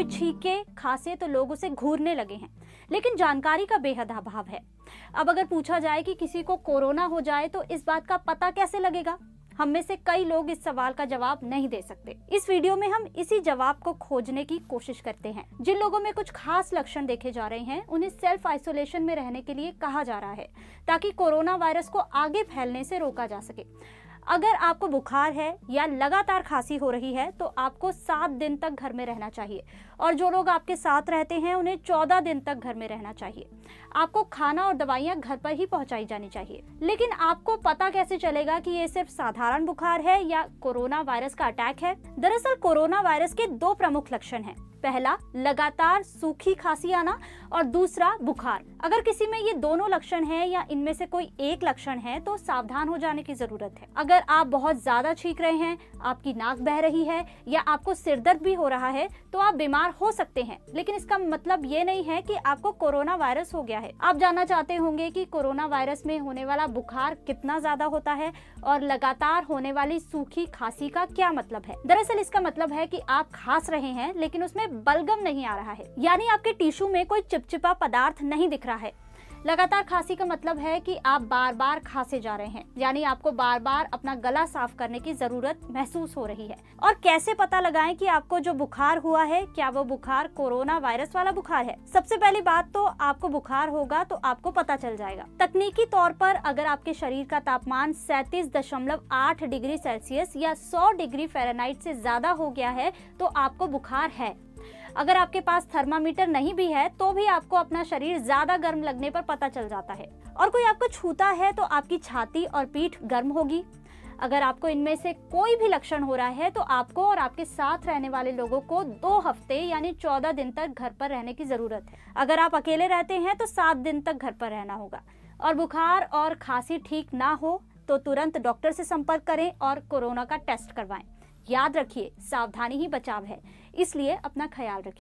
छींके खांसे तो लोग उसे घूरने लगे हैं, लेकिन जानकारी का बेहद अभाव है। अब अगर पूछा जाए कि किसी को कोरोना हो जाए तो इस बात का पता कैसे लगेगा, हम में से कई लोग इस सवाल का जवाब नहीं दे सकते। इस वीडियो में हम इसी जवाब को खोजने की कोशिश करते हैं। जिन लोगों में कुछ खास लक्षण देखे जा रहे हैं उन्हें सेल्फ आइसोलेशन में रहने के लिए कहा जा रहा है, ताकि कोरोना वायरस को आगे फैलने से रोका जा सके। अगर आपको बुखार है या लगातार खांसी हो रही है तो आपको 7 दिन तक घर में रहना चाहिए, और जो लोग आपके साथ रहते हैं उन्हें 14 दिन तक घर में रहना चाहिए। आपको खाना और दवाइयां घर पर ही पहुंचाई जानी चाहिए। लेकिन आपको पता कैसे चलेगा कि ये सिर्फ साधारण बुखार है या कोरोना वायरस का अटैक है? दरअसल कोरोना वायरस के 2 प्रमुख लक्षण हैं। पहला, लगातार सूखी खांसी आना, और दूसरा बुखार। अगर किसी में ये दोनों लक्षण हैं या इनमें से कोई एक लक्षण है तो सावधान हो जाने की जरूरत है। अगर आप बहुत ज्यादा छींक रहे हैं, आपकी नाक बह रही है या आपको सिरदर्द भी हो रहा है तो आप बीमार हो सकते हैं, लेकिन इसका मतलब ये नहीं है कि आपको कोरोना वायरस हो गया है। आप जानना चाहते होंगे कि कोरोना वायरस में होने वाला बुखार कितना ज्यादा होता है और लगातार होने वाली सूखी खांसी का क्या मतलब है। दरअसल इसका मतलब है कि आप खांस रहे हैं लेकिन उसमें बलगम नहीं आ रहा है, यानी आपके टिश्यू में कोई चिपचिपा पदार्थ नहीं दिख रहा है। लगातार खांसी का मतलब है कि आप बार बार खांसे जा रहे हैं, यानी आपको बार बार अपना गला साफ करने की जरूरत महसूस हो रही है। और कैसे पता लगाएं कि आपको जो बुखार हुआ है क्या वो बुखार कोरोना वायरस वाला बुखार है? सबसे पहली बात तो आपको बुखार होगा तो आपको पता चल जाएगा। तकनीकी तौर पर अगर आपके शरीर का तापमान 37.8 डिग्री सेल्सियस या 100 डिग्री फ़ारेनहाइट से ज्यादा हो गया है तो आपको बुखार है। अगर आपके पास थर्मामीटर नहीं भी है तो भी आपको अपना शरीर ज्यादा गर्म लगने पर पता चल जाता है। और कोई आपको छूता है तो आपकी छाती और पीठ गर्म होगी। अगर आपको इनमें से कोई भी लक्षण हो रहा है तो आपको और आपके साथ रहने वाले लोगों को 2 हफ्ते यानी 14 दिन तक घर पर रहने की जरूरत है। अगर आप अकेले रहते हैं तो 7 दिन तक घर पर रहना होगा। और बुखार और खांसी ठीक ना हो तो तुरंत डॉक्टर से संपर्क करें और कोरोना का टेस्ट करवाएं। याद रखिए, सावधानी ही बचाव है, इसलिए अपना ख्याल रखिए।